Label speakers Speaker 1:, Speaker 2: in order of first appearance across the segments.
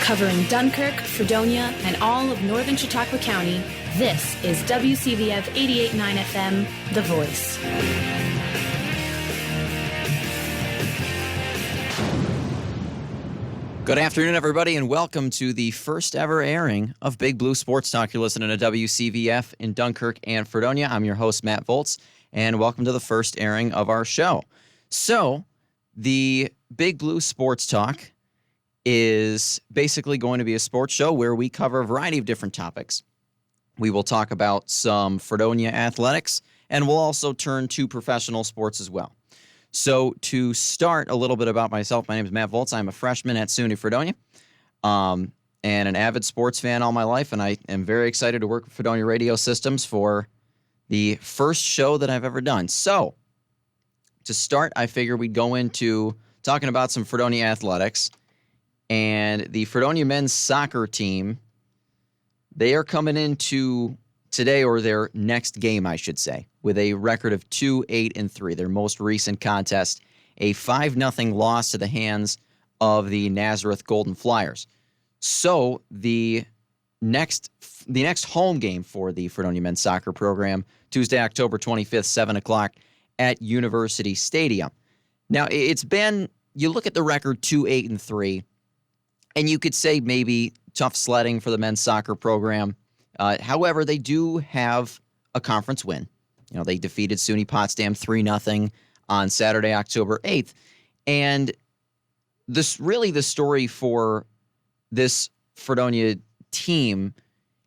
Speaker 1: Covering Dunkirk, Fredonia, and all of northern Chautauqua County, this is WCVF 88.9 FM, The Voice.
Speaker 2: Good afternoon, everybody, and welcome to the first ever airing of Big Blue Sports Talk. You're listening to WCVF in Dunkirk and Fredonia. I'm your host, Matt Volz, and welcome to the first airing of our show. So, the Big Blue Sports Talk is basically going to be a sports show where we cover a variety of different topics. We will talk about some Fredonia athletics, and we'll also turn to professional sports as well. So to start a little bit about myself, my name is Matt Volz. I'm a freshman at SUNY Fredonia and an avid sports fan all my life, and I am very excited to work with Fredonia Radio Systems for the first show that I've ever done. So to start, I figured we'd go into talking about some Fredonia athletics, and the Fredonia men's soccer team, they are coming into today, or their next game, I should say, with a record of 2-8-3. Their most recent contest, a 5-0 loss to the hands of the Nazareth Golden Flyers. So the next home game for the Fredonia men's soccer program, Tuesday, October 25th, 7 o'clock at University Stadium. Now, it's been, you look at the record 2-8-3, and you could say maybe tough sledding for the men's soccer program. However, they do have a conference win. You know, they defeated SUNY Potsdam 3-0 on Saturday, October 8th. And this really the story for this Fredonia team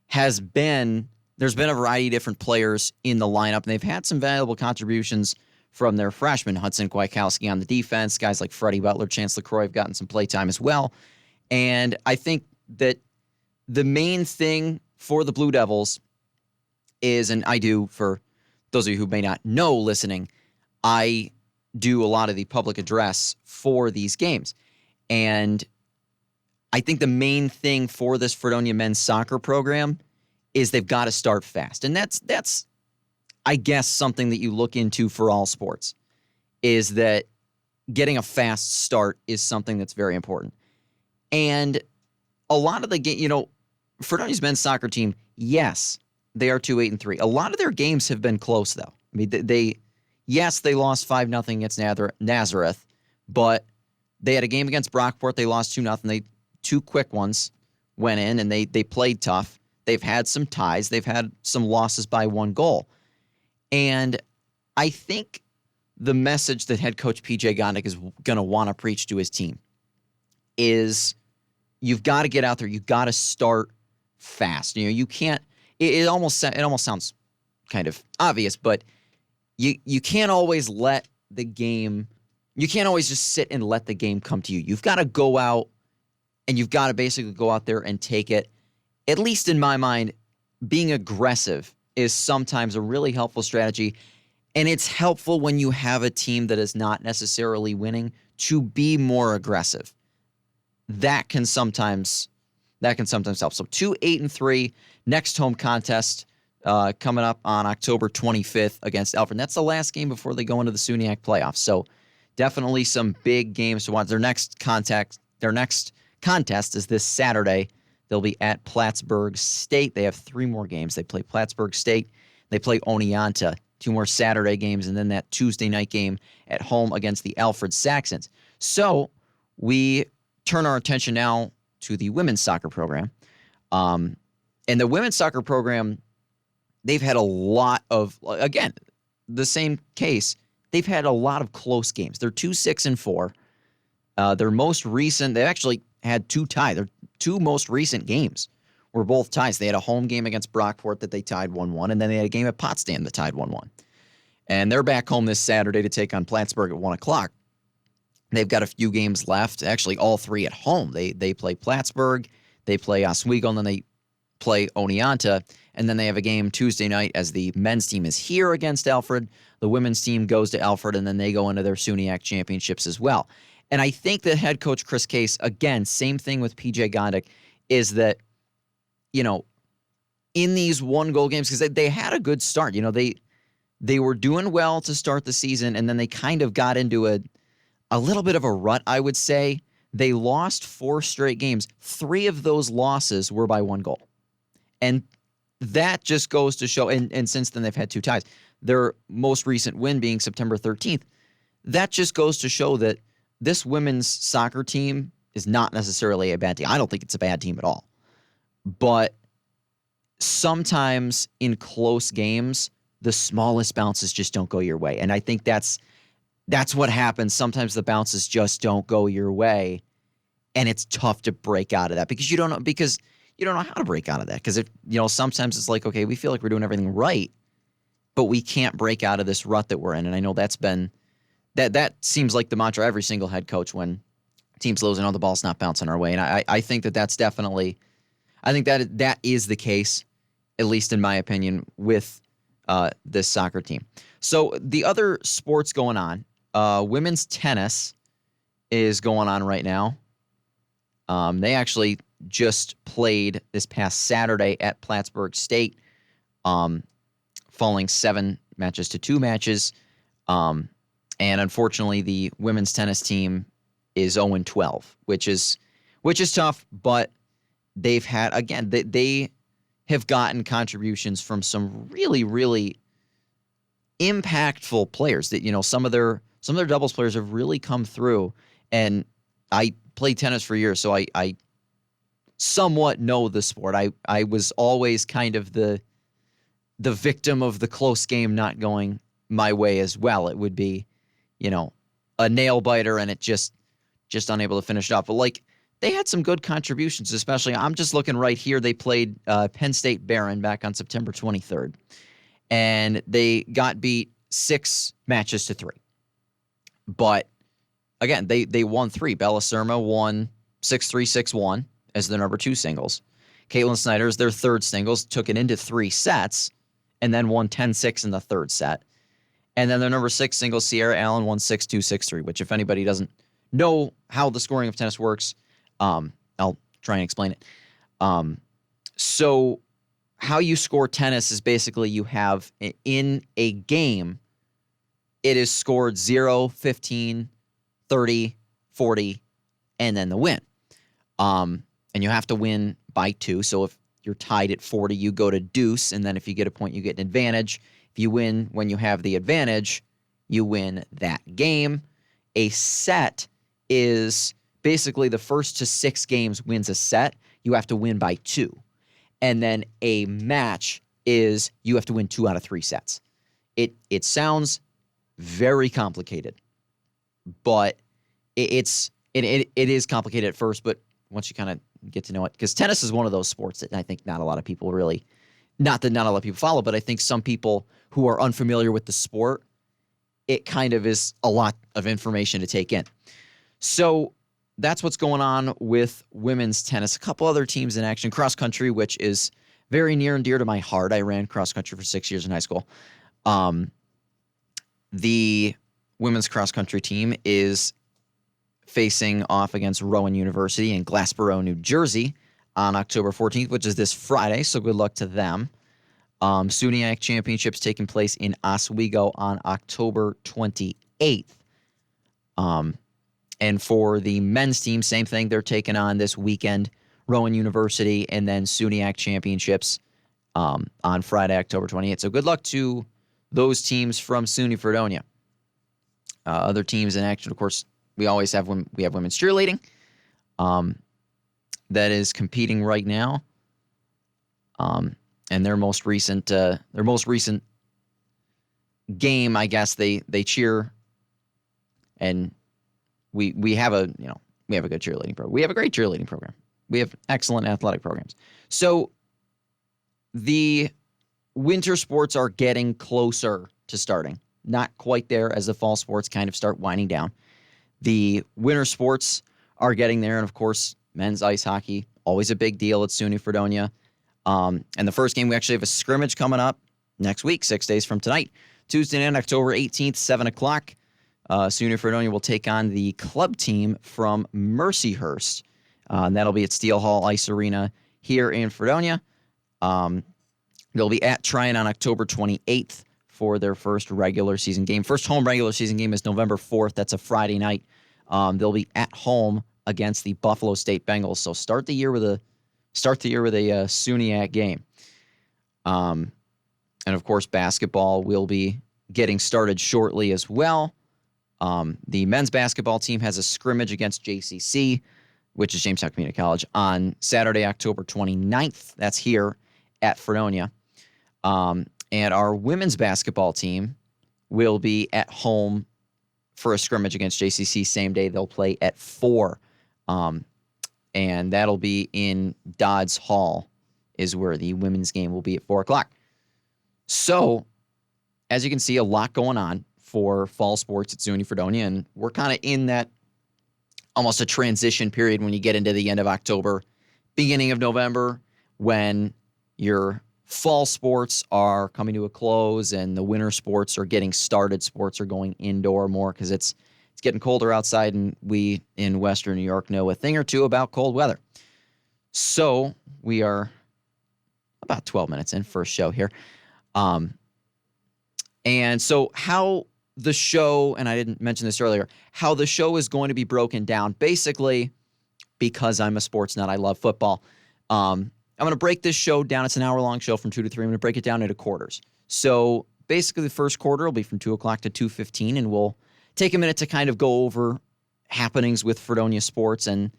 Speaker 2: has been, there's been a variety of different players in the lineup, and they've had some valuable contributions from their freshmen. Hudson Kwiatkowski on the defense, guys like Freddie Butler, Chance LaCroix have gotten some play time as well. And I think that the main thing for the Blue Devils is, and I do, for those of you who may not know listening, I do a lot of the public address for these games. And I think the main thing for this Fredonia men's soccer program is they've got to start fast. And that's I guess, something that you look into for all sports, is that getting a fast start is something that's very important. And a lot of the game, you know, Fredonia's men's soccer team, yes, they are 2-8-3. A lot of their games have been close, though. I mean, they lost 5-0 against Nazareth, but they had a game against Brockport. They lost 2-0. Two quick ones went in, and they played tough. They've had some ties. They've had some losses by one goal. And I think the message that head coach P.J. Gondik is going to want to preach to his team is you've got to get out there. You've got to start fast. You know, you can't. It almost sounds kind of obvious, but you can't always let the game. You can't always just sit and let the game come to you. You've got to go out, and you've got to basically go out there and take it. At least in my mind, being aggressive is sometimes a really helpful strategy, and it's helpful when you have a team that is not necessarily winning to be more aggressive. That can sometimes help. So 2-8-3, next home contest coming up on October 25th against Alfred. And that's the last game before they go into the SUNYAC playoffs. So definitely some big games to watch. Their next contest is this Saturday. They'll be at Plattsburgh State. They have 3 more games. They play Plattsburgh State. They play Oneonta. 2 more Saturday games, and then that Tuesday night game at home against the Alfred Saxons. So we turn our attention now to the women's soccer program. And the women's soccer program, they've had a lot of, again, the same case. They've had a lot of close games. They're 2-6-4. Their most recent, they actually had 2 ties. Their 2 most recent games were both ties. They had a home game against Brockport that they tied 1-1, and then they had a game at Potsdam that tied 1-1. And they're back home this Saturday to take on Plattsburgh at 1 o'clock. They've got a few games left, actually all 3 at home. They play Plattsburgh, they play Oswego, and then they play Oneonta. And then they have a game Tuesday night as the men's team is here against Alfred. The women's team goes to Alfred, and then they go into their SUNYAC championships as well. And I think that head coach Chris Case, again, same thing with P.J. Gondik, is that, you know, in these one-goal games, because they had a good start. You know, they were doing well to start the season, and then they kind of got into a little bit of a rut, I would say. They lost 4 straight games. 3 of those losses were by 1 goal. And that just goes to show, and since then they've had 2 ties. Their most recent win being September 13th. That just goes to show that this women's soccer team is not necessarily a bad team. I don't think it's a bad team at all. But sometimes in close games, the smallest bounces just don't go your way. And I think that's what happens. Sometimes the bounces just don't go your way, and it's tough to break out of that because you don't know how to break out of that. Because sometimes it's like, okay, we feel like we're doing everything right, but we can't break out of this rut that we're in. And I know that's been that seems like the mantra every single head coach when teams losing, the ball's not bouncing our way. And I think that's definitely, I think that is the case, at least in my opinion, with this soccer team. So the other sports going on, women's tennis is going on right now. They actually just played this past Saturday at Plattsburgh State, falling 7 matches to 2 matches. And unfortunately, the women's tennis team is 0-12, which is tough. But they've had, again, they have gotten contributions from some really, really impactful players. That some of their doubles players have really come through. And I played tennis for years, so I somewhat know the sport. I was always kind of the victim of the close game not going my way as well. It would be, a nail biter and it just unable to finish it off. But they had some good contributions, especially I'm just looking right here. They played Penn State Barron back on September 23rd, and they got beat 6 matches to 3. But again, they won 3. Bella Surma won 6-3, 6-1 as their number 2 singles. Caitlin Snyder is their 3rd singles, took it into 3 sets, and then won 10-6 in the 3rd set. And then their number 6 singles, Sierra Allen, won 6-2, 6-3, which if anybody doesn't know how the scoring of tennis works, I'll try and explain it. So how you score tennis is basically you have in a game, it is scored 0, 15, 30, 40, and then the win. And you have to win by 2. So if you're tied at 40, you go to deuce, and then if you get a point, you get an advantage. If you win when you have the advantage, you win that game. A set is basically the first to 6 games wins a set. You have to win by 2. And then a match is you have to win 2 out of 3 sets. It sounds very complicated, but it is complicated at first, but once you kind of get to know it, because tennis is one of those sports that I think not a lot of people really, not that not a lot of people follow, but I think some people who are unfamiliar with the sport, it kind of is a lot of information to take in. So that's what's going on with women's tennis. A couple other teams in action. Cross country, which is very near and dear to my heart. I ran cross country for 6 years in high school. The women's cross country team is facing off against Rowan University in Glassboro, New Jersey on October 14th, which is this Friday, so good luck to them. SUNYAC Championships taking place in Oswego on October 28th. And for the men's team, same thing. They're taking on this weekend Rowan University and then SUNYAC Championships on Friday, October 28th. So good luck to those teams from SUNY Fredonia. Other teams in action, of course, we always have women's cheerleading that is competing right now. And their most recent game, I guess they cheer, and we have a good cheerleading program. We have a great cheerleading program. We have excellent athletic programs. So the winter sports are getting closer to starting. Not quite there as the fall sports kind of start winding down. The winter sports are getting there, and of course, men's ice hockey, always a big deal at SUNY Fredonia. And the first game, we actually have a scrimmage coming up next week, 6 days from tonight. Tuesday night, October 18th, 7 o'clock. SUNY Fredonia will take on the club team from Mercyhurst. And that'll be at Steel Hall Ice Arena here in Fredonia. They'll be at Tryon on October 28th for their first regular season game. First home regular season game is November 4th. That's a Friday night. They'll be at home against the Buffalo State Bengals. So start the year with a SUNYAC game. And of course, basketball will be getting started shortly as well. The men's basketball team has a scrimmage against JCC, which is Jamestown Community College, on Saturday, October 29th. That's here at Fredonia. And our women's basketball team will be at home for a scrimmage against JCC same day. They'll play at 4. And that'll be in Dodds Hall is where the women's game will be at 4 o'clock. So, as you can see, a lot going on for fall sports at SUNY Fredonia, and we're kind of in that almost a transition period when you get into the end of October, beginning of November, when your fall sports are coming to a close and the winter sports are getting started. Sports are going indoor more because it's getting colder outside, and we in Western New York know a thing or two about cold weather. So we are about 12 minutes in, first show here. And so how the show, and I didn't mention this earlier, how the show is going to be broken down, basically, because I'm a sports nut, I love football. I'm going to break this show down. It's an hour-long show from 2 to 3. I'm going to break it down into quarters. So basically the first quarter will be from 2 o'clock to 2:15, and we'll take a minute to kind of go over happenings with Fredonia sports and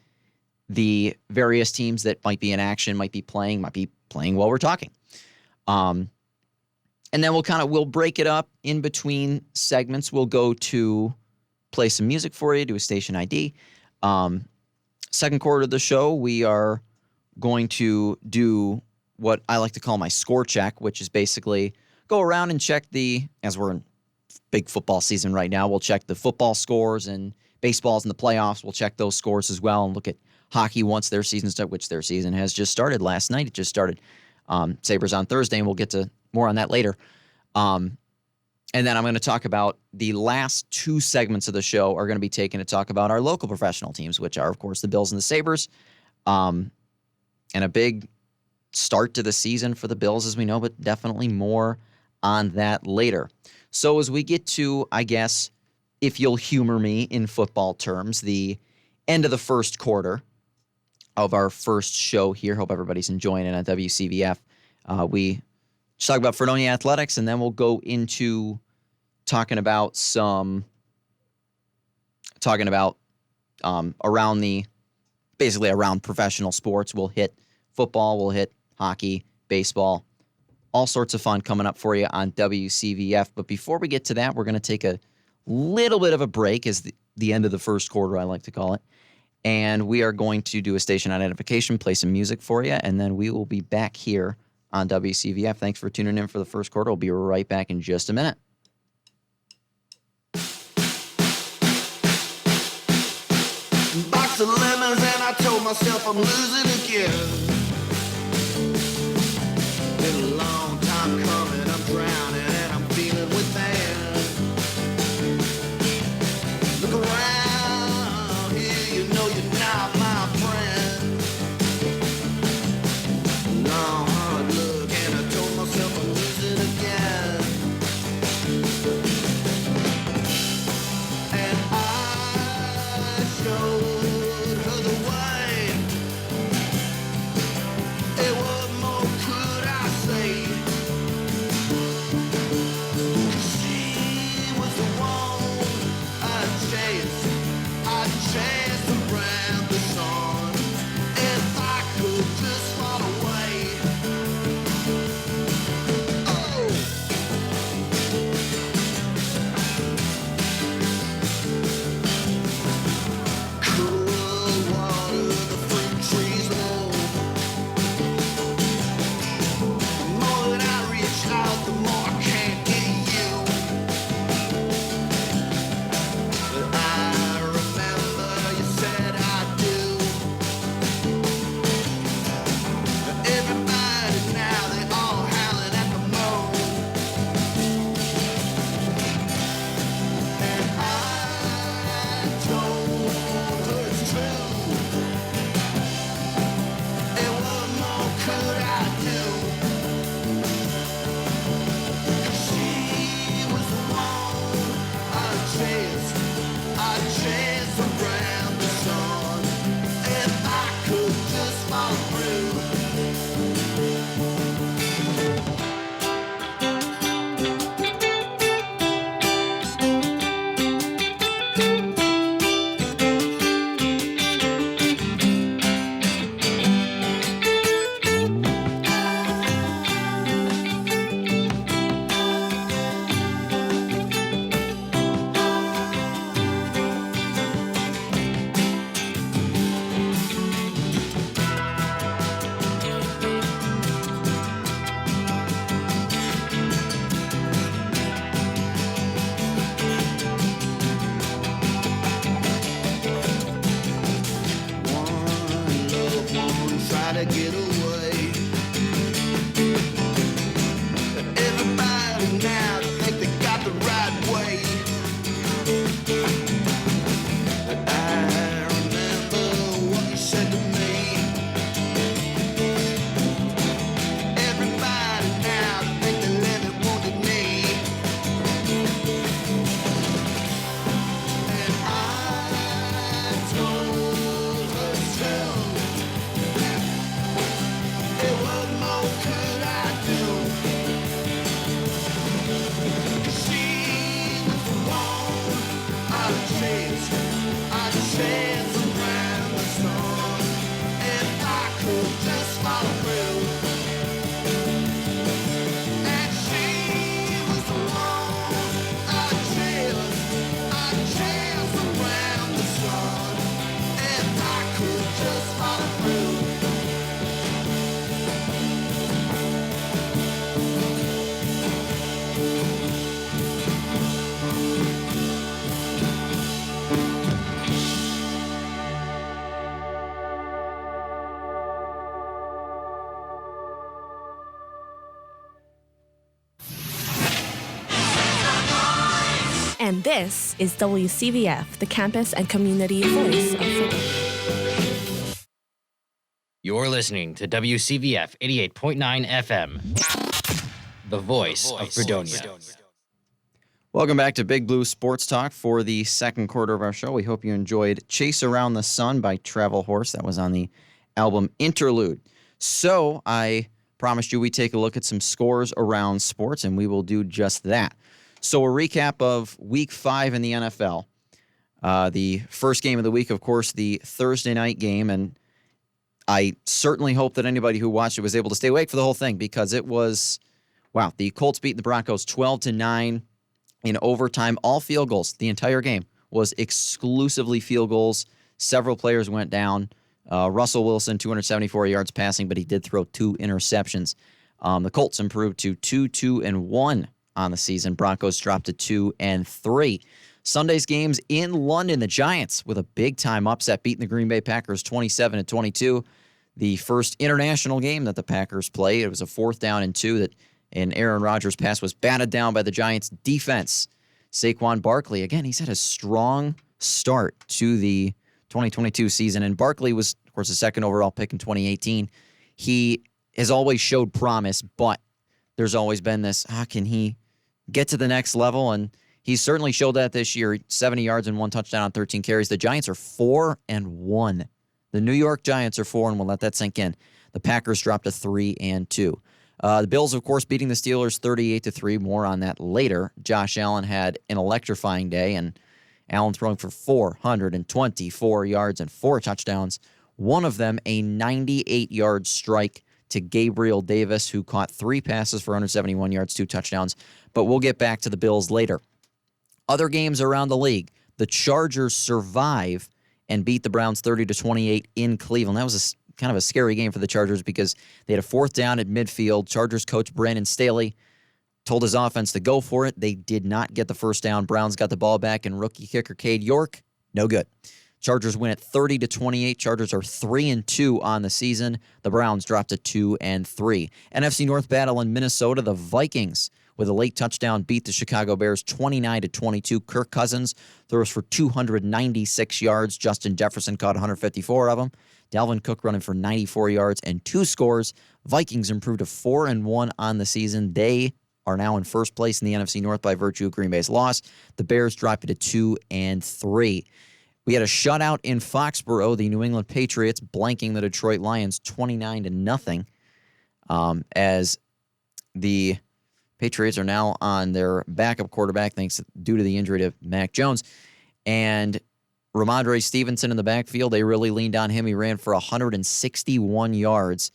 Speaker 2: the various teams that might be in action, might be playing while we're talking. And then we'll break it up in between segments. We'll go to play some music for you, do a station ID. Second quarter of the show, we are going to do what I like to call my score check, which is basically go around and check as we're in big football season right now, we'll check the football scores, and baseball's in the playoffs. We'll check those scores as well and look at hockey once their season starts, which their season has just started. Last night it just started. Sabres on Thursday, and we'll get to more on that later. And then I'm going to talk about the last 2 segments of the show are going to be taken to talk about our local professional teams, which are, of course, the Bills and the Sabres. And a big start to the season for the Bills, as we know, but definitely more on that later. So as we get to, I guess, if you'll humor me in football terms, the end of the first quarter of our first show here. Hope everybody's enjoying it on WCVF. We just talk about Fredonia athletics, and then we'll go into talking about around professional sports. We'll hit football, we'll hit hockey, baseball, all sorts of fun coming up for you on WCVF. But before we get to that, we're going to take a little bit of a break, as the end of the first quarter, I like to call it. And we are going to do a station identification, play some music for you, and then we will be back here on WCVF. Thanks for tuning in for the first quarter. We'll be right back in just a minute.
Speaker 3: Box of lemons, and I told myself I'm losing again. Been a long time coming, I'm drowning and I'm feeling within. Look around here, you know you're not my friend. Long hard look, and I told myself I'm losing again. And I showed her the way. And what more could I say? try to get away. Everybody now think they got the right way. I remember what you said to me. Everybody now think they live it wounded me. And I told her so. Hey, what more could I do? She was the one I'd chase around the sun. If I could just follow through. And she was the one I'd chase around the sun. If I could just follow through.
Speaker 4: And this is WCVF, the campus and community voice of Freedom.
Speaker 5: You're listening to WCVF 88.9 FM, the voice of Fredonia.
Speaker 2: Welcome back to Big Blue Sports Talk for the second quarter of our show. We hope you enjoyed Chase Around the Sun by Travel Horse. That was on the album Interlude. So I promised you we'd take a look at some scores around sports, and we will do just that. So a recap of Week 5 in the NFL. The first game of the week, of course, the Thursday night game, and I certainly hope that anybody who watched it was able to stay awake for the whole thing because it was, wow, the Colts beat the Broncos 12-9 in overtime, all field goals. The entire game was exclusively field goals. Several players went down. Russell Wilson, 274 yards passing, but he did throw 2 interceptions. The Colts improved to 2-2-1 on the season. Broncos dropped to 2-3. Sunday's games in London, the Giants with a big-time upset, beating the Green Bay Packers 27-22. The first international game that the Packers played. It was a 4th down and 2 that an Aaron Rodgers pass was batted down by the Giants defense. Saquon Barkley, again, he's had a strong start to the 2022 season, and Barkley was, of course, the second overall pick in 2018. He has always showed promise, but there's always been this, how can he get to the next level? And he certainly showed that this year. 70 yards and 1 touchdown on 13 carries. The Giants are 4-1. The New York Giants are 4-1. Let that sink in. The Packers dropped to 3-2. The Bills, of course, beating the Steelers 38-3. More on that later. Josh Allen had an electrifying day, and Allen throwing for 424 yards and 4 touchdowns. One of them a 98-yard strike to Gabriel Davis, who caught 3 passes for 171 yards, 2 touchdowns. But we'll get back to the Bills later. Other games around the league. The Chargers survive and beat the Browns 30-28 in Cleveland. That was kind of a scary game for the Chargers because they had a 4th down at midfield. Chargers coach Brandon Staley told his offense to go for it. They did not get the first down. Browns got the ball back, and rookie kicker Cade York, no good. Chargers win at 30-28. Chargers are 3-2 on the season. The Browns dropped to 2-3. NFC North battle in Minnesota. The Vikings, with a late touchdown, beat the Chicago Bears 29-22. Kirk Cousins throws for 296 yards. Justin Jefferson caught 154 of them. Dalvin Cook running for 94 yards and 2 scores. Vikings improved to 4-1 on the season. They are now in first place in the NFC North by virtue of Green Bay's loss. The Bears dropped to 2-3. We had a shutout in Foxborough. The New England Patriots blanking the Detroit Lions 29-0 as the Patriots are now on their backup quarterback due to the injury to Mac Jones. And Ramondre Stevenson in the backfield, they really leaned on him. He ran for 161 yards.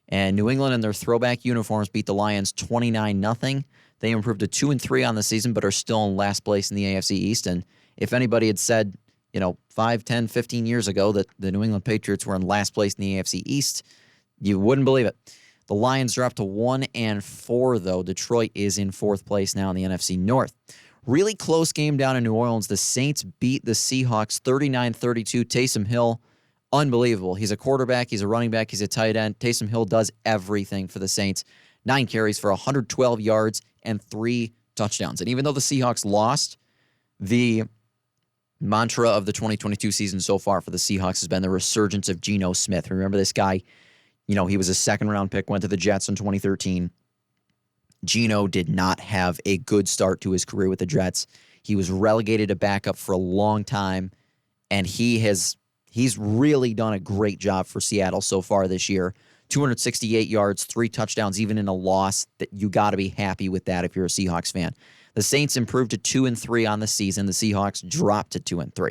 Speaker 2: And New England in their throwback uniforms beat the Lions 29-0. They improved to 2-3 on the season, but are still in last place in the AFC East. And if anybody had said, 5, 10, 15 years ago that the New England Patriots were in last place in the AFC East, you wouldn't believe it. The Lions dropped to 1-4, though. Detroit is in 4th place now in the NFC North. Really close game down in New Orleans. The Saints beat the Seahawks 39-32. Taysom Hill unbelievable. He's a quarterback, he's a running back, he's a tight end. Taysom Hill does everything for the Saints. 9 carries for 112 yards and 3 touchdowns. And even though the Seahawks lost, the mantra of the 2022 season so far for the Seahawks has been the resurgence of Geno Smith. Remember this guy? He was a second-round pick, went to the Jets in 2013. Geno did not have a good start to his career with the Jets. He was relegated to backup for a long time, and he's really done a great job for Seattle so far this year. 268 yards, 3 touchdowns, even in a loss. That you got to be happy with that if you're a Seahawks fan. The Saints improved to 2-3 on the season. The Seahawks dropped to 2-3.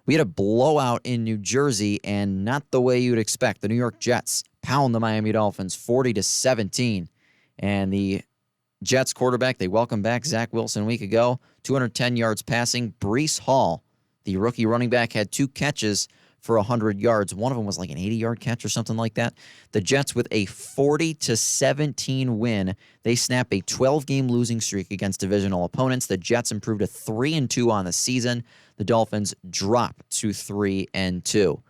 Speaker 2: We had a blowout in New Jersey, and not the way you'd expect. The New York Jets pound the Miami Dolphins 40-17, and the Jets quarterback, they welcomed back Zach Wilson a week ago, 210 yards passing. Breece Hall, the rookie running back, had 2 catches for 100 yards. One of them was like an 80-yard catch or something like that. The Jets with a 40-17 win. They snap a 12-game losing streak against divisional opponents. The Jets improved to 3-2 on the season. The Dolphins drop to 3-2.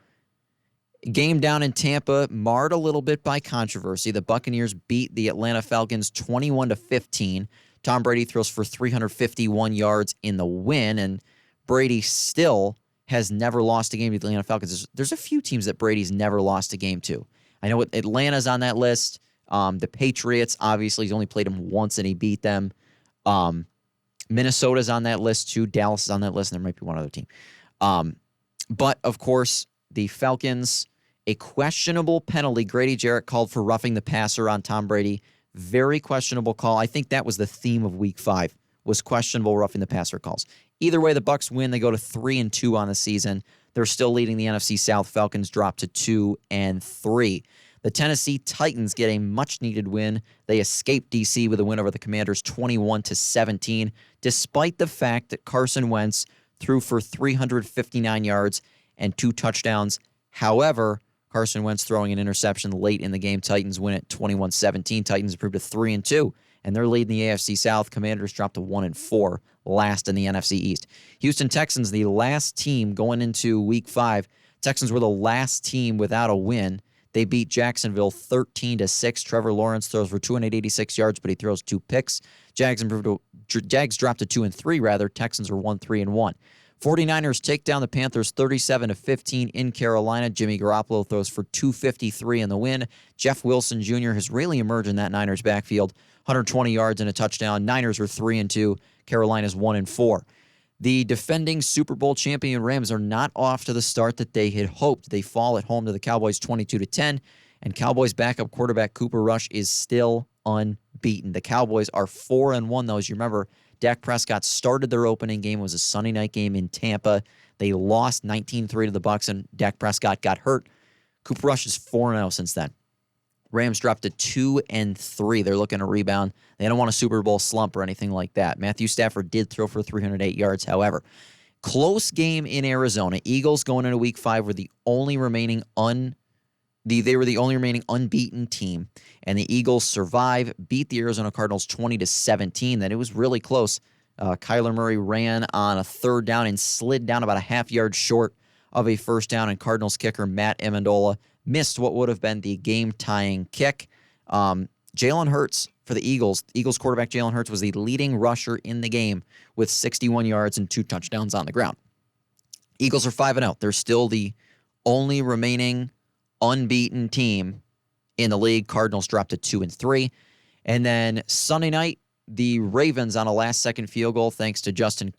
Speaker 2: Game down in Tampa, marred a little bit by controversy. The Buccaneers beat the Atlanta Falcons 21-15. Tom Brady throws for 351 yards in the win, and Brady still has never lost a game to the Atlanta Falcons. There's a few teams that Brady's never lost a game to. I know Atlanta's on that list. The Patriots, obviously, he's only played them once and he beat them. Minnesota's on that list too. Dallas is on that list, and there might be one other team. But, of course, the Falcons, a questionable penalty. Grady Jarrett called for roughing the passer on Tom Brady. Very questionable call. I think that was the theme of Week 5, was questionable roughing the passer calls. Either way, the Bucs win. They go to 3-2 on the season. They're still leading the NFC South. Falcons drop to 2-3. The Tennessee Titans get a much-needed win. They escape D.C. with a win over the Commanders 21-17, despite the fact that Carson Wentz threw for 359 yards and 2 touchdowns. However, Carson Wentz throwing an interception late in the game. Titans win it 21-17. Titans improved to 3-2, and they're leading the AFC South. Commanders dropped to 1-4, last in the NFC East. Houston Texans, the last team going into Week 5. Texans were the last team without a win. They beat Jacksonville 13-6. Trevor Lawrence throws for 286 yards, but he throws 2 picks. Jags dropped to 2-3. Texans are 1-3-1. 49ers take down the Panthers 37-15 in Carolina. Jimmy Garoppolo throws for 253 in the win. Jeff Wilson Jr. has really emerged in that Niners backfield. 120 yards and a touchdown. Niners are 3-2. Carolina's 1-4. The defending Super Bowl champion Rams are not off to the start that they had hoped. They fall at home to the Cowboys 22-10, and Cowboys backup quarterback Cooper Rush is still unbeaten. The Cowboys are 4-1, though. As you remember, Dak Prescott started their opening game. It was a Sunday night game in Tampa. They lost 19-3 to the Bucs, and Dak Prescott got hurt. Cooper Rush is 4-0 since then. Rams dropped to 2-3. They're looking to rebound. They don't want a Super Bowl slump or anything like that. Matthew Stafford did throw for 308 yards, however. Close game in Arizona. Eagles going into Week 5 were the only remaining unbeaten team, and the Eagles survive, beat the Arizona Cardinals 20-17. Then it was really close. Kyler Murray ran on a third down and slid down about a half yard short of a first down, and Cardinals kicker Matt Amendola missed what would have been the game-tying kick. Jalen Hurts for the Eagles. Eagles quarterback Jalen Hurts was the leading rusher in the game with 61 yards and 2 touchdowns on the ground. Eagles are 5-0. They're still the only remaining unbeaten team in the league. Cardinals dropped to 2-3. And then Sunday night, the Ravens on a last-second field goal, thanks to Justin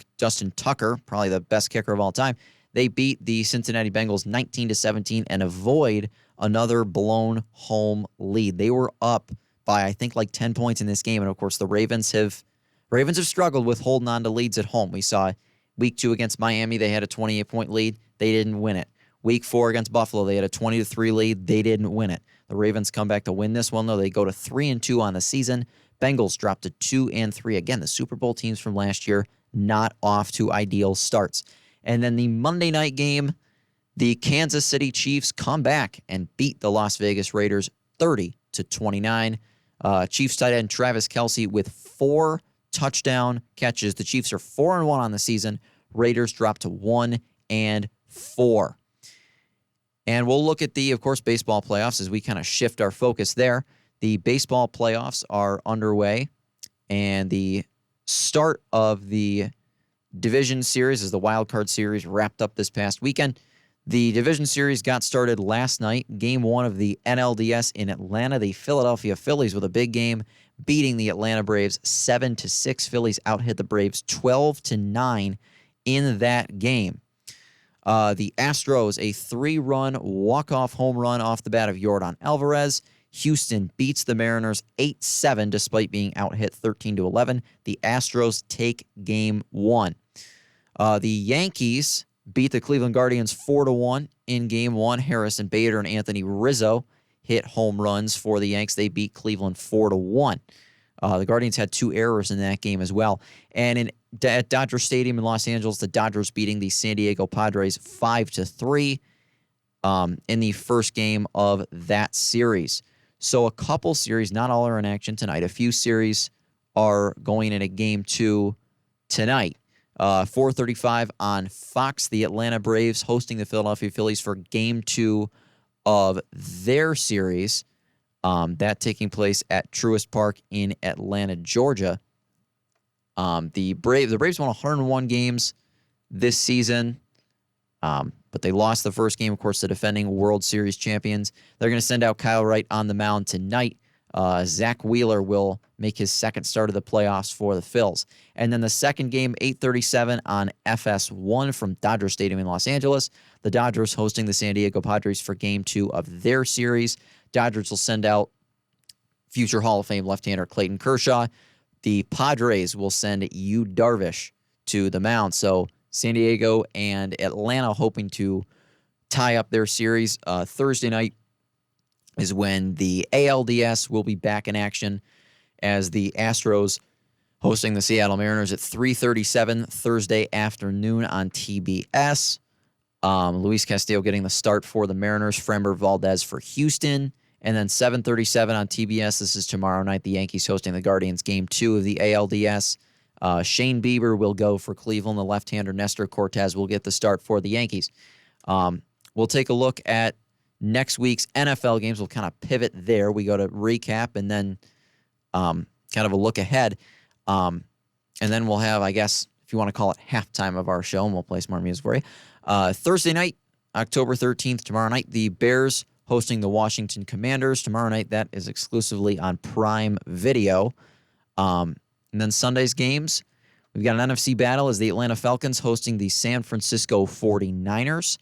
Speaker 2: Tucker, probably the best kicker of all time. They beat the Cincinnati Bengals 19-17 and avoid another blown home lead. They were up by, I think, like 10 points in this game. And, of course, the Ravens have struggled with holding on to leads at home. We saw Week 2 against Miami, they had a 28-point lead. They didn't win it. Week 4 against Buffalo, they had a 20-3 lead. They didn't win it. The Ravens come back to win this one, though. They go to 3-2 on the season. Bengals drop to 2-3. Again, the Super Bowl teams from last year not off to ideal starts. And then the Monday night game, the Kansas City Chiefs come back and beat the Las Vegas Raiders 30-29. Chiefs tight end Travis Kelce with 4 touchdown catches. The Chiefs are 4-1 on the season. Raiders drop to 1-4. And we'll look at the, of course, baseball playoffs as we kind of shift our focus there. The baseball playoffs are underway, and the start of the division series as the wild card series wrapped up this past weekend. The division series got started last night. Game 1 of the NLDS in Atlanta. The Philadelphia Phillies with a big game, beating the Atlanta Braves 7-6. Phillies out-hit the Braves 12-9 in that game. The Astros, a 3-run walk-off home run off the bat of Yordan Alvarez. Houston beats the Mariners 8-7 despite being out-hit 13-11. The Astros take game 1. The Yankees beat the Cleveland Guardians 4-1 in game 1. Harrison Bader and Anthony Rizzo hit home runs for the Yanks. They beat Cleveland 4-1. The Guardians had 2 errors in that game as well. And at Dodger Stadium in Los Angeles, the Dodgers beating the San Diego Padres 5-3 in the first game of that series. So a couple series, not all are in action tonight. A few series are going into game 2 tonight. 4:35 on Fox, the Atlanta Braves hosting the Philadelphia Phillies for game 2 of their series. That taking place at Truist Park in Atlanta, Georgia. The Braves won 101 games this season, but they lost the first game, of course, the defending World Series champions. They're going to send out Kyle Wright on the mound tonight. Zach Wheeler will make his second start of the playoffs for the Phils. And then the second game, 8:37 on FS1 from Dodger Stadium in Los Angeles. The Dodgers hosting the San Diego Padres for game 2 of their series. Dodgers will send out future Hall of Fame left-hander Clayton Kershaw. The Padres will send Yu Darvish to the mound. So San Diego and Atlanta hoping to tie up their series. Thursday night is when the ALDS will be back in action as the Astros hosting the Seattle Mariners at 3:37 Thursday afternoon on TBS. Luis Castillo getting the start for the Mariners, Framber Valdez for Houston. And then 7:37 on TBS. This is tomorrow night. The Yankees hosting the Guardians, game 2 of the ALDS. Shane Bieber will go for Cleveland. The left-hander Nestor Cortez will get the start for the Yankees. We'll take a look at next week's NFL games. We'll kind of pivot there. We go to recap and then kind of a look ahead. And then we'll have, I guess, if you want to call it halftime of our show, and we'll play some more music for you. Thursday night, October 13th, tomorrow night, the Bears hosting the Washington Commanders. Tomorrow night, that is exclusively on Prime Video. And then Sunday's games, we've got an NFC battle as the Atlanta Falcons hosting the San Francisco 49ers.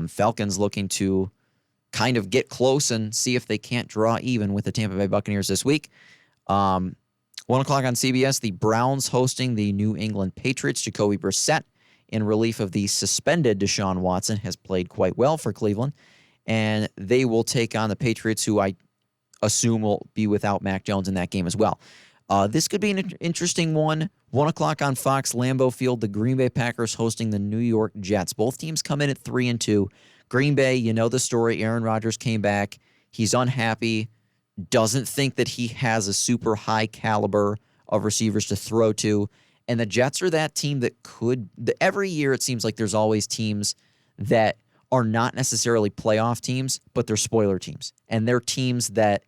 Speaker 2: Falcons looking to kind of get close and see if they can't draw even with the Tampa Bay Buccaneers this week. 1 o'clock on CBS, the Browns hosting the New England Patriots. Jacoby Brissett, in relief of the suspended Deshaun Watson, has played quite well for Cleveland. And they will take on the Patriots, who I assume will be without Mac Jones in that game as well. This could be an interesting one. 1 o'clock on Fox, Lambeau Field, the Green Bay Packers hosting the New York Jets. Both teams come in at 3-2. Green Bay, you know the story. Aaron Rodgers came back. He's unhappy, doesn't think that he has a super high caliber of receivers to throw to. And the Jets are that team that every year it seems like there's always teams that are not necessarily playoff teams, but they're spoiler teams. And they're teams that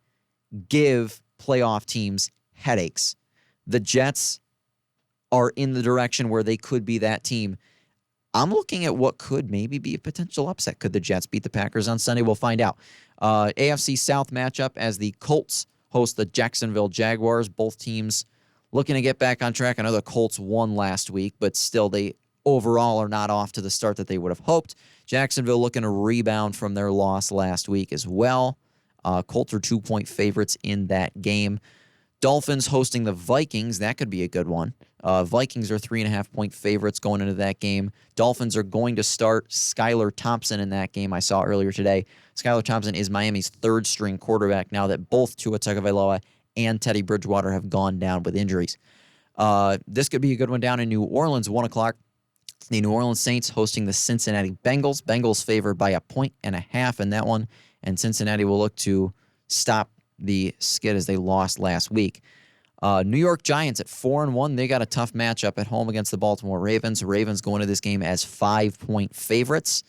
Speaker 2: give playoff teams headaches. The Jets are in the direction where they could be that team. I'm looking at what could maybe be a potential upset. Could the Jets beat the Packers on Sunday? We'll find out. AFC South matchup as the Colts host the Jacksonville Jaguars. Both teams looking to get back on track. I know the Colts won last week, but still they overall are not off to the start that they would have hoped. Jacksonville looking to rebound from their loss last week as well. Colts are 2-point favorites in that game. Dolphins hosting the Vikings. That could be a good one. Vikings are 3.5-point favorites going into that game. Dolphins are going to start Skylar Thompson in that game I saw earlier today. Skylar Thompson is Miami's third-string quarterback now that both Tua Tagovailoa and Teddy Bridgewater have gone down with injuries. This could be a good one down in New Orleans, 1 o'clock. The New Orleans Saints hosting the Cincinnati Bengals. Bengals favored by 1.5 in that one, and Cincinnati will look to stop the skid as they lost last week. New York Giants at 4-1. They got a tough matchup at home against the Baltimore Ravens. Ravens go into this game as 5-point favorites.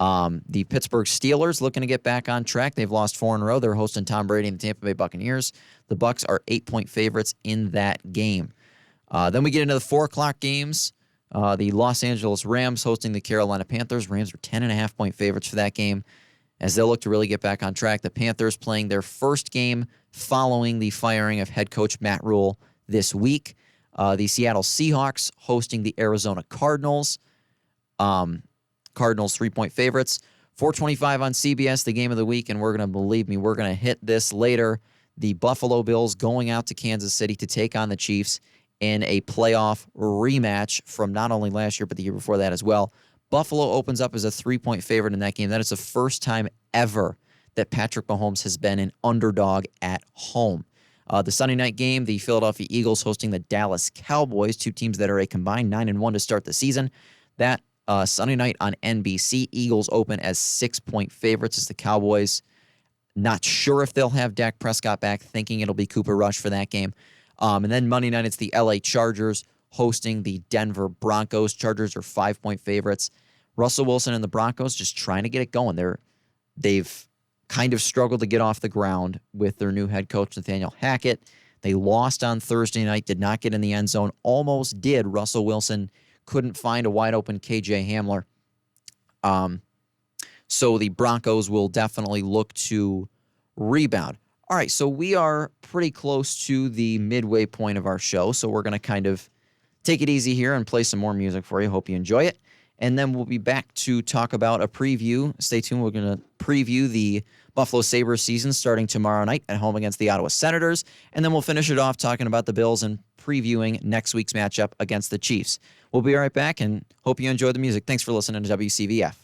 Speaker 2: The Pittsburgh Steelers looking to get back on track. They've lost 4 in a row. They're hosting Tom Brady and the Tampa Bay Buccaneers. The Bucs are 8-point favorites in that game. Then we get into the 4 o'clock games. The Los Angeles Rams hosting the Carolina Panthers. Rams are 10.5-point favorites for that game as they'll look to really get back on track. The Panthers playing their first game following the firing of head coach Matt Rule this week. The Seattle Seahawks hosting the Arizona Cardinals. Cardinals 3-point favorites. 4:25 on CBS, the game of the week, and we're going to hit this later. The Buffalo Bills going out to Kansas City to take on the Chiefs in a playoff rematch from not only last year, but the year before that as well. Buffalo opens up as a 3-point favorite in that game. That is the first time ever that Patrick Mahomes has been an underdog at home. The Sunday night game, the Philadelphia Eagles hosting the Dallas Cowboys, 2 teams that are a combined 9-1 to start the season. That Sunday night on NBC, Eagles open as 6-point favorites as the Cowboys. Not sure if they'll have Dak Prescott back, thinking it'll be Cooper Rush for that game. And then Monday night, it's the LA Chargers hosting the Denver Broncos. Chargers are 5-point favorites. Russell Wilson and the Broncos just trying to get it going. They've kind of struggled to get off the ground with their new head coach, Nathaniel Hackett. They lost on Thursday night, did not get in the end zone. Almost did. Russell Wilson couldn't find a wide-open KJ Hamler. So the Broncos will definitely look to rebound. All right, so we are pretty close to the midway point of our show, so we're going to kind of take it easy here and play some more music for you. Hope you enjoy it. And then we'll be back to talk about a preview. Stay tuned. We're going to preview the Buffalo Sabres season starting tomorrow night at home against the Ottawa Senators. And then we'll finish it off talking about the Bills and previewing next week's matchup against the Chiefs. We'll be right back and hope you enjoy the music. Thanks for listening to WCVF.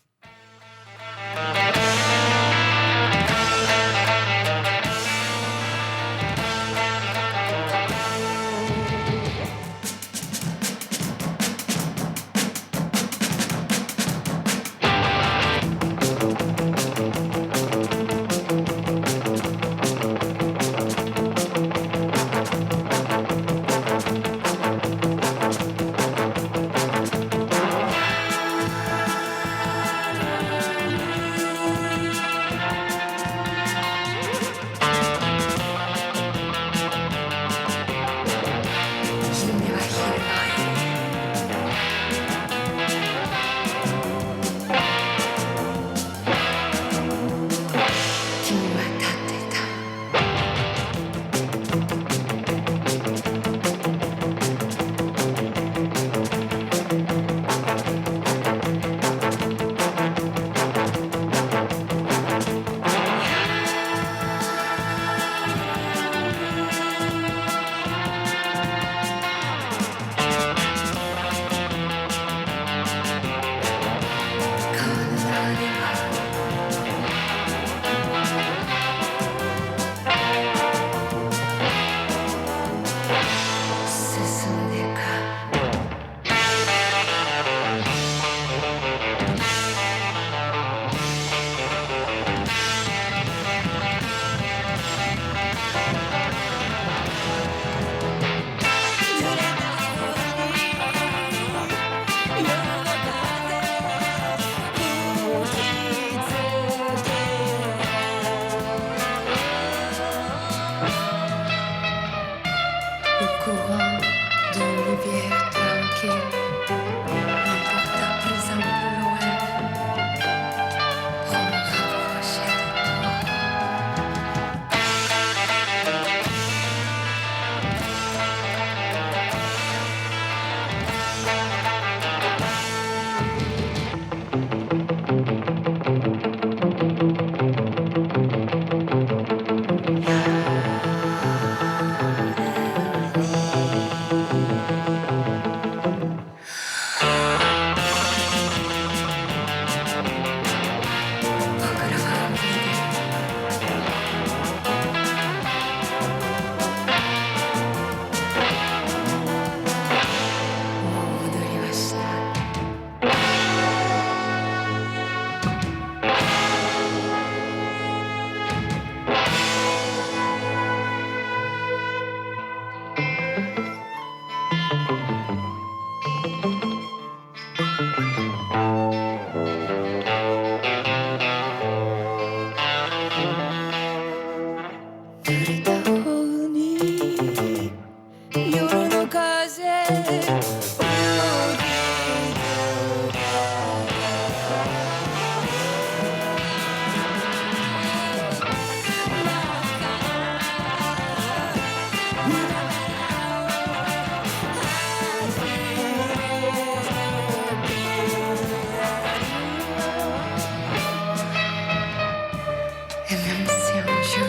Speaker 6: Et même si un jour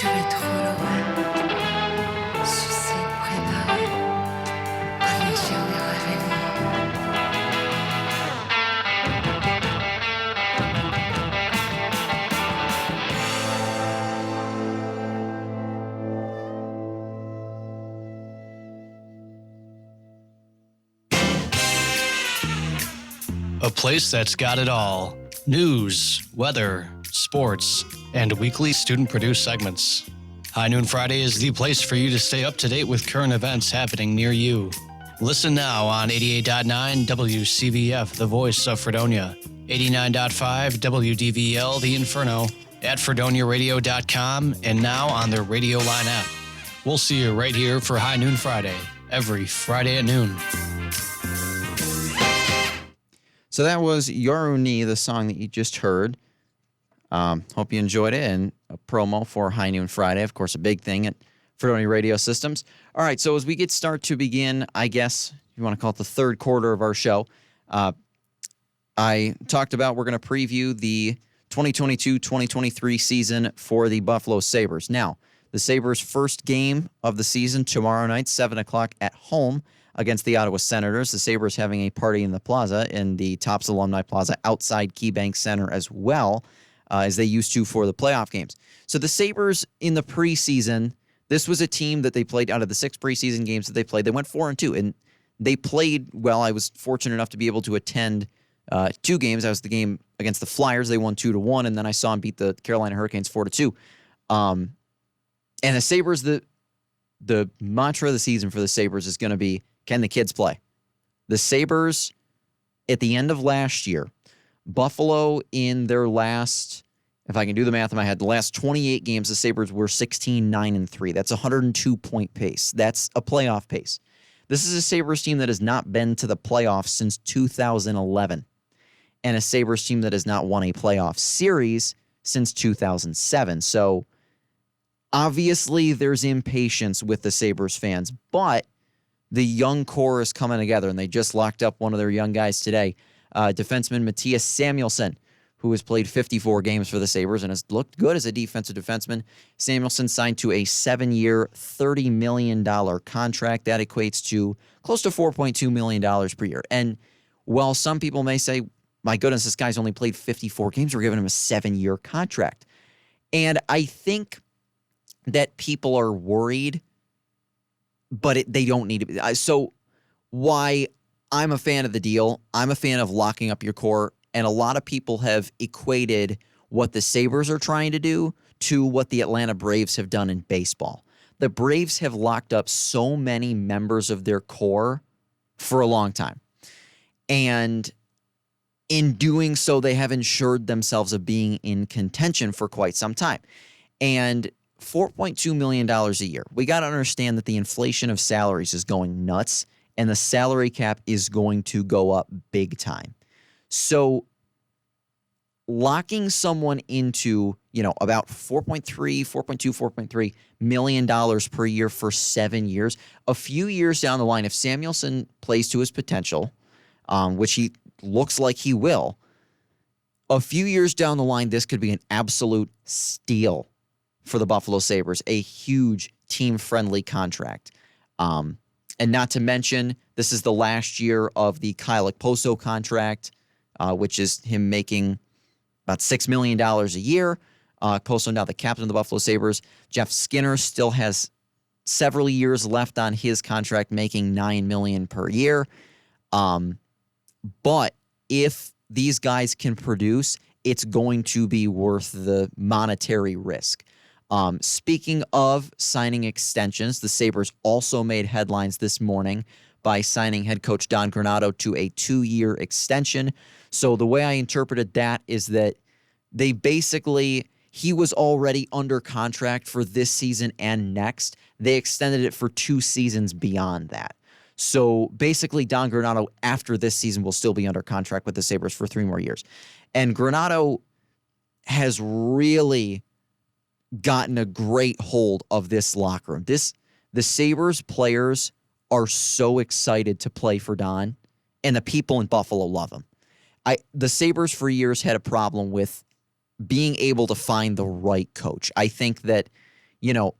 Speaker 6: je vais trop loin, j'essaie de préparer à ne jamais revenir.
Speaker 7: A place that's got it all. News, weather, sports, and weekly student-produced segments. High Noon Friday is the place for you to stay up to date with current events happening near you. Listen now on 88.9 WCVF, the voice of Fredonia, 89.5 WDVL, the Inferno, at FredoniaRadio.com, and now on their Radio Line app. We'll see you right here for High Noon Friday, every Friday at noon.
Speaker 2: So that was Yoruni, the song that you just heard. Hope you enjoyed it, and a promo for High Noon Friday, of course, a big thing at Fredonia Radio Systems. All right, so as we begin, I guess you want to call it the third quarter of our show, I talked about we're going to preview the 2022-2023 season for the Buffalo Sabres. Now, the Sabres' first game of the season tomorrow night, 7 o'clock at home, against the Ottawa Senators. The Sabres having a party in the plaza, in the Tops Alumni Plaza outside KeyBank Center as well, as they used to for the playoff games. So the Sabres in the preseason, this was a team that they played out of the 6 preseason games that they played. They went 4-2, and they played well. I was fortunate enough to be able to attend 2 games. That was the game against the Flyers. They won 2-1, and then I saw them beat the Carolina Hurricanes 4-2. And the Sabres, the mantra of the season for the Sabres is going to be, can the kids play? The Sabres, at the end of last year, Buffalo in their last, if I can do the math in my head, the last 28 games, the Sabres were 16-9-3. That's a 102-point pace. That's a playoff pace. This is a Sabres team that has not been to the playoffs since 2011, and a Sabres team that has not won a playoff series since 2007. So, obviously, there's impatience with the Sabres fans, but the young core is coming together, and they just locked up one of their young guys today, defenseman Matthias Samuelsson, who has played 54 games for the Sabres and has looked good as a defensive defenseman. Samuelsson signed to a 7-year, $30 million contract. That equates to close to $4.2 million per year. And while some people may say, my goodness, this guy's only played 54 games, we're giving him a 7-year contract. And I think that people are worried, but they don't need to be. So why I'm a fan of the deal, I'm a fan of locking up your core, and a lot of people have equated what the Sabres are trying to do to what the Atlanta Braves have done in baseball. The Braves have locked up so many members of their core for a long time. And in doing so, they have ensured themselves of being in contention for quite some time. And $4.2 million a year. We got to understand that the inflation of salaries is going nuts, and the salary cap is going to go up big time. So locking someone into, about $4.3 million per year for 7 years, a few years down the line, if Samuelsson plays to his potential, which he looks like he will, a few years down the line, this could be an absolute steal for the Buffalo Sabres, a huge team-friendly contract. And not to mention, this is the last year of the Kyle Okposo contract, which is him making about $6 million a year. Okposo now the captain of the Buffalo Sabres. Jeff Skinner still has several years left on his contract, making $9 million per year. But if these guys can produce, it's going to be worth the monetary risk. Speaking of signing extensions, the Sabres also made headlines this morning by signing head coach Don Granato to a 2-year extension. So the way I interpreted that is that he was already under contract for this season and next. They extended it for 2 seasons beyond that. So basically, Don Granato, after this season, will still be under contract with the Sabres for 3 more years. And Granato has really gotten a great hold of this locker room. The Sabres players are so excited to play for Don, and the people in Buffalo love him. The Sabres for years had a problem with being able to find the right coach. I think that, you know,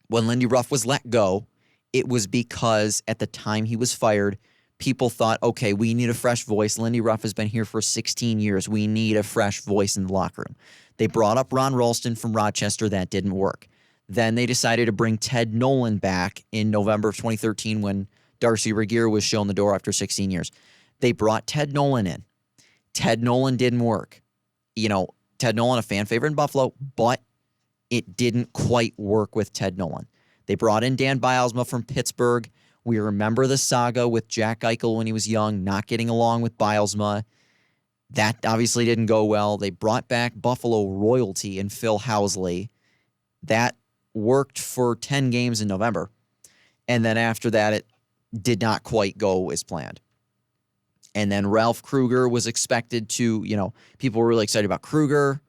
Speaker 2: when Lindy Ruff was let go, it was because at the time he was fired, people thought, okay, we need a fresh voice. Lindy Ruff has been here for 16 years. We need a fresh voice in the locker room. They brought up Ron Ralston from Rochester. That didn't work. Then they decided to bring Ted Nolan back in November of 2013 when Darcy Regier was shown the door after 16 years. They brought Ted Nolan in. Ted Nolan didn't work. You know, Ted Nolan, a fan favorite in Buffalo, but it didn't quite work with Ted Nolan. They brought in Dan Bylsma from Pittsburgh. We remember the saga with Jack Eichel when he was young, not getting along with Bylsma. That obviously didn't go well. They brought back Buffalo royalty and Phil Housley. That worked for 10 games in November. And then after that, it did not quite go as planned. And then Ralph Kruger was expected to, you know, people were really excited about Kruger.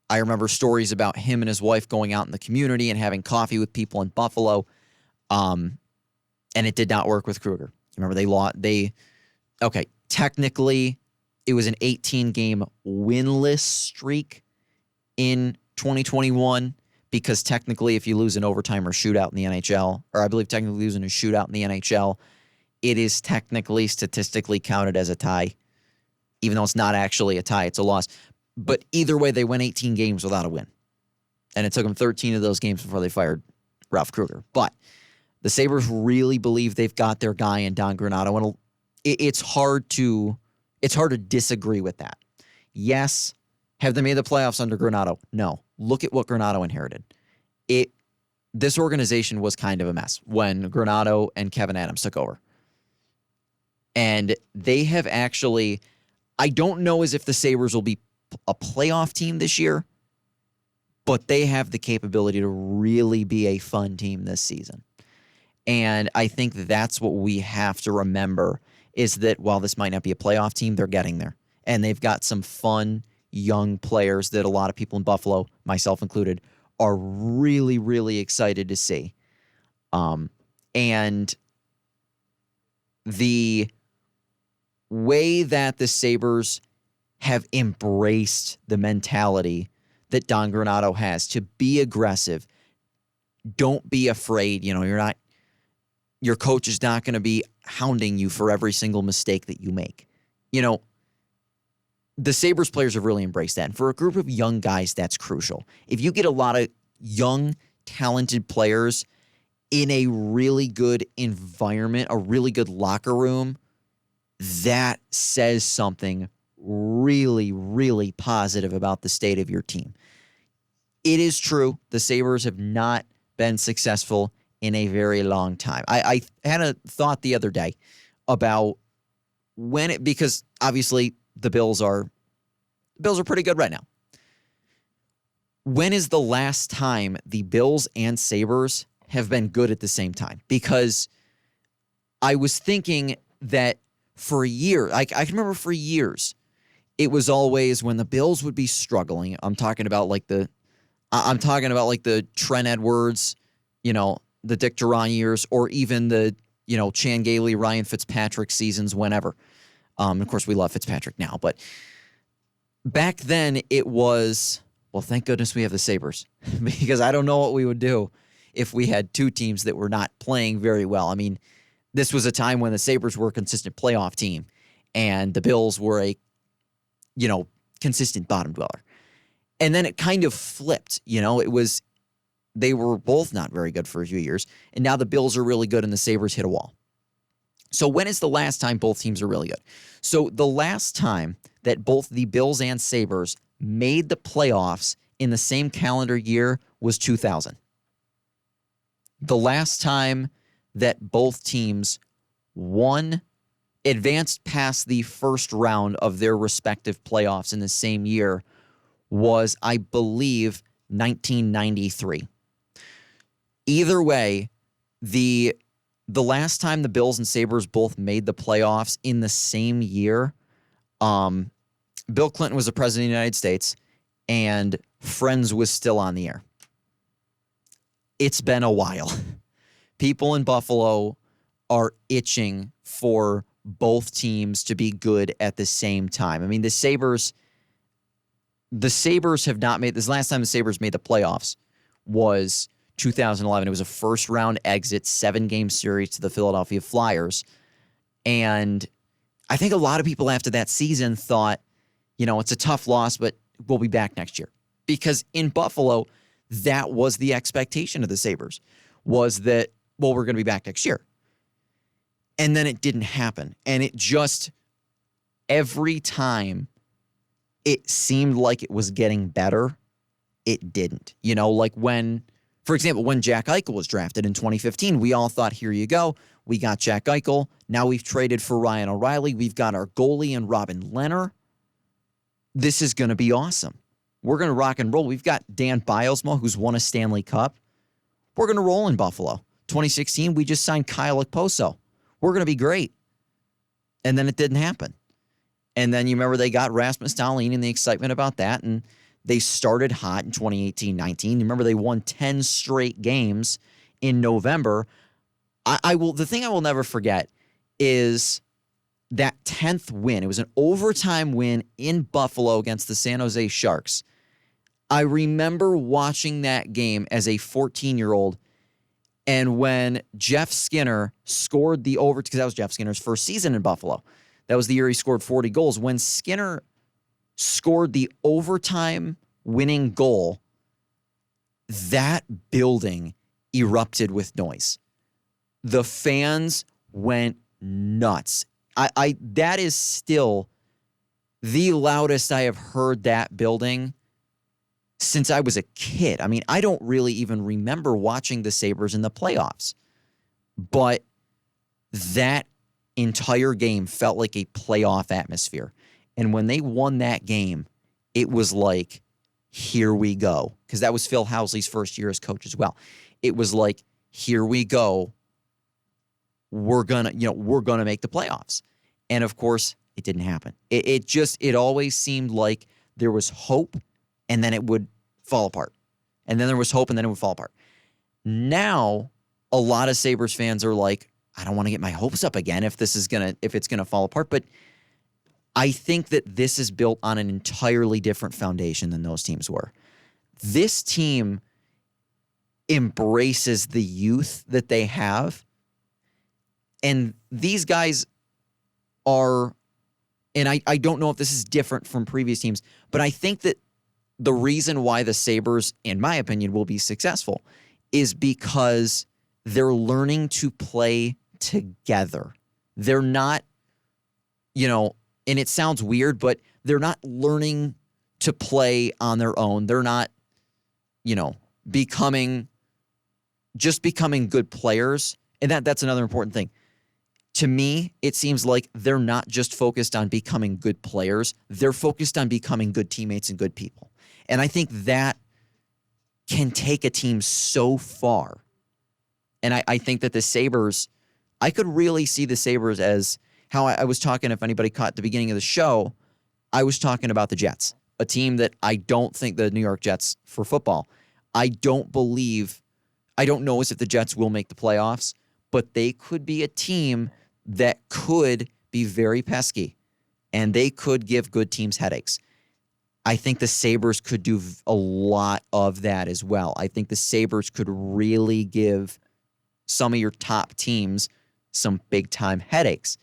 Speaker 2: I remember stories about him and his wife going out in the community and having coffee with people in Buffalo. And it did not work with Kruger. Remember, technically it was an 18-game winless streak in 2021 because technically if you lose an overtime or shootout in the NHL, or I believe technically losing a shootout in the NHL, it is technically statistically counted as a tie, even though it's not actually a tie, it's a loss. But either way, they went 18 games without a win. And it took them 13 of those games before they fired Ralph Kruger. But the Sabres really believe they've got their guy in Don Granato. And it's hard to disagree with that. Yes, have they made the playoffs under Granato? No. Look at what Granato inherited. This organization was kind of a mess when Granato and Kevin Adams took over. And they have actually, I don't know as if the Sabres will be a playoff team this year, but they have the capability to really be a fun team this season. And I think that's what we have to remember is that while this might not be a playoff team, they're getting there. And they've got some fun young players that a lot of people in Buffalo, myself included, are really, really excited to see. And the way that the Sabres have embraced the mentality that Don Granato has to be aggressive. Don't be afraid. You know, your coach is not going to be hounding you for every single mistake that you make. You know, the Sabres players have really embraced that. And for a group of young guys, that's crucial. If you get a lot of young, talented players in a really good environment, a really good locker room, that says something really, really positive about the state of your team. It is true, the Sabres have not been successful in a very long time. I had a thought the other day about because obviously the Bills are pretty good right now. When is the last time the Bills and Sabres have been good at the same time? Because I was thinking that for a year, I can remember for years, it was always when the Bills would be struggling. I'm talking about like the Trent Edwards, you know, the Dick Duran years, or even the, you know, Chan Gailey, Ryan Fitzpatrick seasons, whenever. Of course, we love Fitzpatrick now, but back then it was, well, thank goodness we have the Sabres because I don't know what we would do if we had two teams that were not playing very well. I mean, this was a time when the Sabres were a consistent playoff team and the Bills were a, you know, consistent bottom dweller. And then it kind of flipped, you know, they were both not very good for a few years. And now the Bills are really good and the Sabres hit a wall. So when is the last time both teams are really good? So the last time that both the Bills and Sabres made the playoffs in the same calendar year was 2000. The last time that both teams advanced past the first round of their respective playoffs in the same year was, I believe, 1993. Either way, the last time the Bills and Sabres both made the playoffs in the same year, Bill Clinton was the president of the United States, and Friends was still on the air. It's been a while. People in Buffalo are itching for both teams to be good at the same time. I mean, the Sabres the Sabres have not made, this last time the Sabres made the playoffs was 2011. It was a first-round exit, 7-game series to the Philadelphia Flyers. And I think a lot of people after that season thought, it's a tough loss, but we'll be back next year. Because in Buffalo, that was the expectation of the Sabres, was that, we're going to be back next year. And then it didn't happen. And it just, every time it seemed like it was getting better, it didn't. Like when, for example, when Jack Eichel was drafted in 2015, we all thought, here you go. We got Jack Eichel. Now we've traded for Ryan O'Reilly. We've got our goalie and Robin Lehner. This is going to be awesome. We're going to rock and roll. We've got Dan Bilesma, who's won a Stanley Cup. We're going to roll in Buffalo. 2016, we just signed Kyle Okposo. We're going to be great. And then it didn't happen. And then you remember they got Rasmus Dahlin and the excitement about that, and they started hot in 2018-19. You remember they won 10 straight games in November. The thing I will never forget is that 10th win. It was an overtime win in Buffalo against the San Jose Sharks. I remember watching that game as a 14-year-old, and when Jeff Skinner scored the overtime, because that was Jeff Skinner's first season in Buffalo. That was the year he scored 40 goals. When Skinner scored the overtime winning goal, that building erupted with noise. The fans went nuts. That is still the loudest I have heard that building since I was a kid. I mean, I don't really even remember watching the Sabres in the playoffs, but that entire game felt like a playoff atmosphere. And when they won that game, it was like, here we go. Because that was Phil Housley's first year as coach as well. It was like, here we go. We're gonna make the playoffs. And of course, it didn't happen. It always seemed like there was hope, and then it would fall apart. And then there was hope, and then it would fall apart. Now, a lot of Sabres fans are like, I don't want to get my hopes up again if it's gonna fall apart. But I think that this is built on an entirely different foundation than those teams were. This team embraces the youth that they have. And these guys are, and I don't know if this is different from previous teams, but I think that the reason why the Sabres, in my opinion, will be successful is because they're learning to play together. They're not, and it sounds weird, but they're not learning to play on their own. They're not, becoming good players. And that's another important thing. To me, it seems like they're not just focused on becoming good players. They're focused on becoming good teammates and good people. And I think that can take a team so far. And I think that the Sabres, I could really see the Sabres as how I was talking, if anybody caught the beginning of the show, I was talking about the Jets, a team that I don't think the New York Jets for football. I don't know as if the Jets will make the playoffs, but they could be a team that could be very pesky, and they could give good teams headaches. I think the Sabres could do a lot of that as well. I think the Sabres could really give some of your top teams some big-time headaches,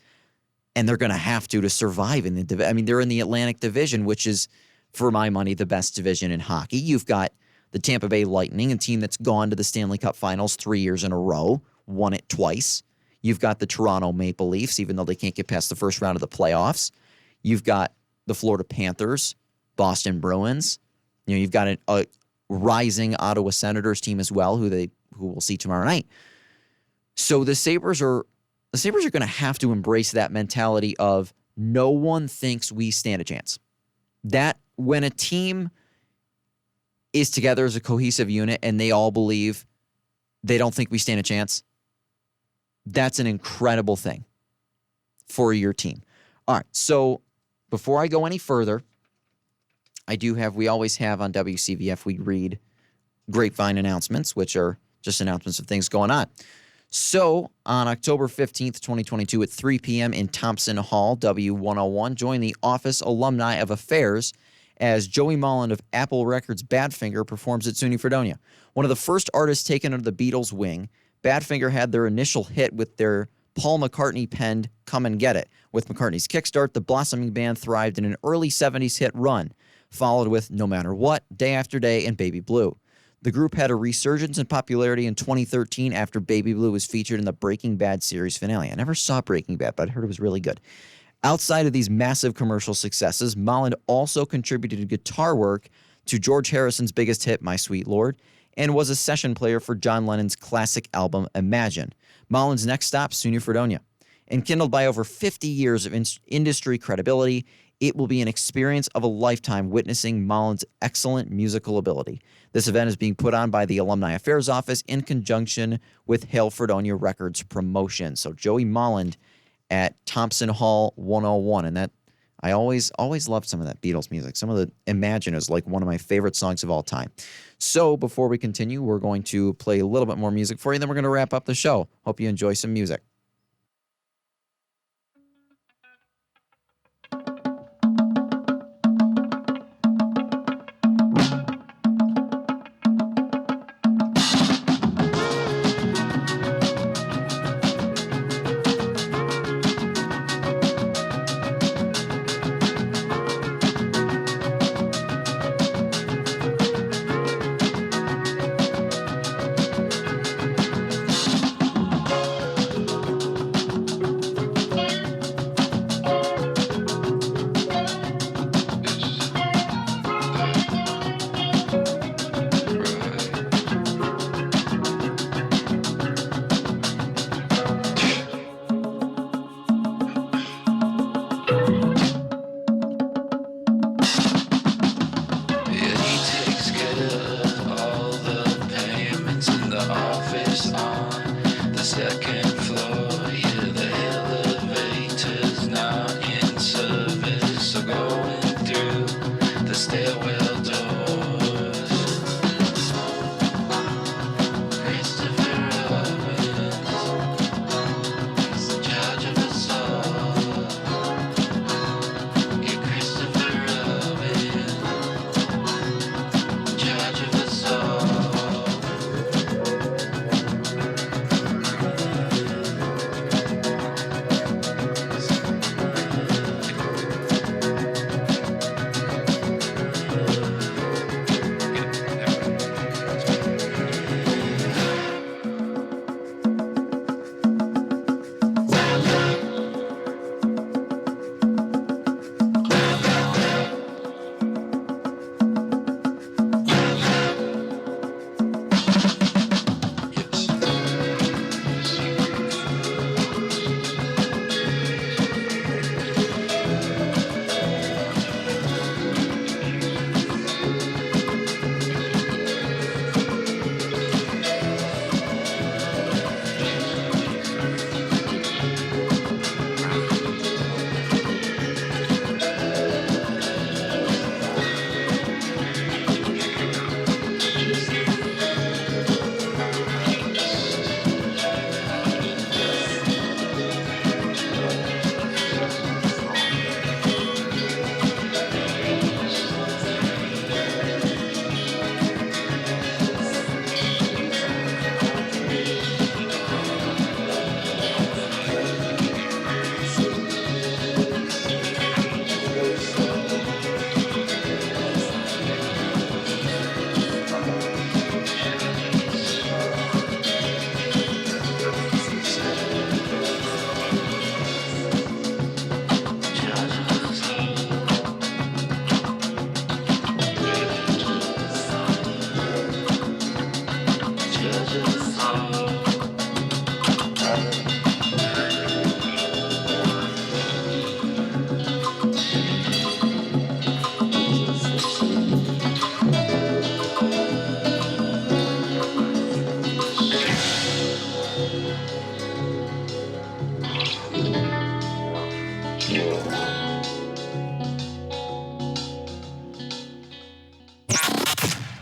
Speaker 2: and they're going to have to survive in the division. I mean, they're in the Atlantic Division, which is, for my money, the best division in hockey. You've got the Tampa Bay Lightning, a team that's gone to the Stanley Cup Finals 3 years in a row, won it twice. You've got the Toronto Maple Leafs, even though they can't get past the first round of the playoffs. You've got the Florida Panthers, Boston Bruins. You've got a rising Ottawa Senators team as well, who we'll see tomorrow night. So the Sabres are going to have to embrace that mentality of no one thinks we stand a chance. That when a team is together as a cohesive unit and they all believe they don't think we stand a chance, that's an incredible thing for your team. All right, so before I go any further, we always have on WCVF, we read grapevine announcements, which are just announcements of things going on. So on October 15th, 2022 at 3 p.m. in Thompson Hall, W101, join the Office Alumni of Affairs as Joey Molland of Apple Records' Badfinger performs at SUNY Fredonia. One of the first artists taken under the Beatles' wing, Badfinger had their initial hit with their Paul McCartney-penned Come and Get It. With McCartney's kickstart, the blossoming band thrived in an early 70s hit run, followed with No Matter What, Day After Day, and Baby Blue. The group had a resurgence in popularity in 2013 after Baby Blue was featured in the Breaking Bad series finale. I never saw Breaking Bad, but I heard it was really good. Outside of these massive commercial successes, Molland also contributed guitar work to George Harrison's biggest hit, My Sweet Lord, and was a session player for John Lennon's classic album, Imagine. Molland's next stop, SUNY Fredonia. Enkindled by over 50 years of industry credibility, it will be an experience of a lifetime witnessing Molland's excellent musical ability. This event is being put on by the Alumni Affairs Office in conjunction with Hail Fredonia Records promotion. So Joey Molland at Thompson Hall 101. And that I always loved some of that Beatles music. Some of the Imagine is like one of my favorite songs of all time. So before we continue, we're going to play a little bit more music for you, then we're going to wrap up the show. Hope you enjoy some music.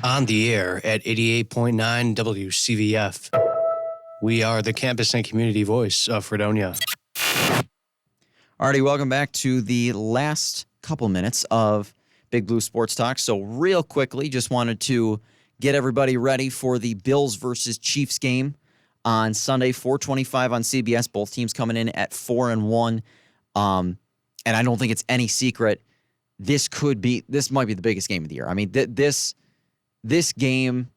Speaker 7: On the air at 88.9 WCVF. We are the campus and community voice of Fredonia.
Speaker 2: Alrighty, welcome back to the last couple minutes of Big Blue Sports Talk. So real quickly, just wanted to get everybody ready for the Bills versus Chiefs game on Sunday, 4:25 on CBS. Both teams coming in at 4-1. And I don't think it's any secret. This might be the biggest game of the year. I mean, this game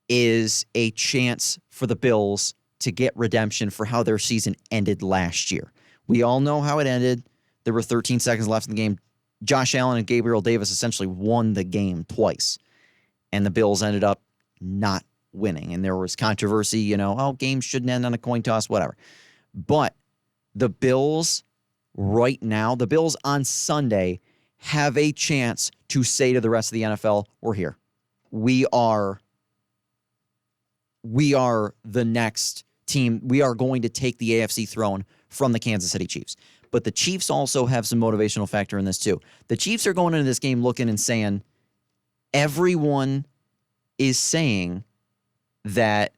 Speaker 2: is a chance for the Bills to get redemption for how their season ended last year. We all know how it ended. There were 13 seconds left in the game. Josh Allen and Gabriel Davis essentially won the game twice, and the Bills ended up not winning. And there was controversy, games shouldn't end on a coin toss, whatever. But the Bills right now, the Bills on Sunday have a chance to say to the rest of the NFL, we're here. We are the next team. We are going to take the AFC throne from the Kansas City Chiefs. But the Chiefs also have some motivational factor in this too. The Chiefs are going into this game looking and saying, everyone is saying that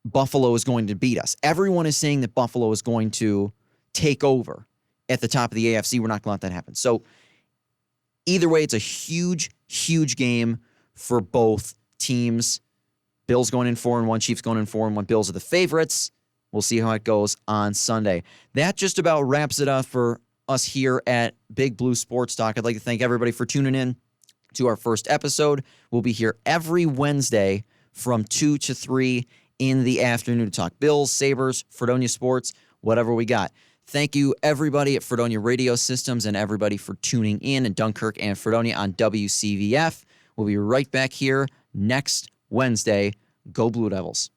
Speaker 2: Buffalo is going to beat us. Everyone is saying that Buffalo is going to take over at the top of the AFC. We're not going to let that happen. So either way, it's a huge, huge game for both teams. Bills going in 4-1, Chiefs going in 4-1. Bills are the favorites. We'll see how it goes on Sunday. That just about wraps it up for us here at Big Blue Sports Talk. I'd like to thank everybody for tuning in to our first episode. We'll be here every Wednesday from 2 to 3 in the afternoon to talk Bills, Sabres, Fredonia Sports, whatever we got. Thank you, everybody at Fredonia Radio Systems and everybody for tuning in Dunkirk and Fredonia on WCVF. We'll be right back here next Wednesday. Go Blue Devils.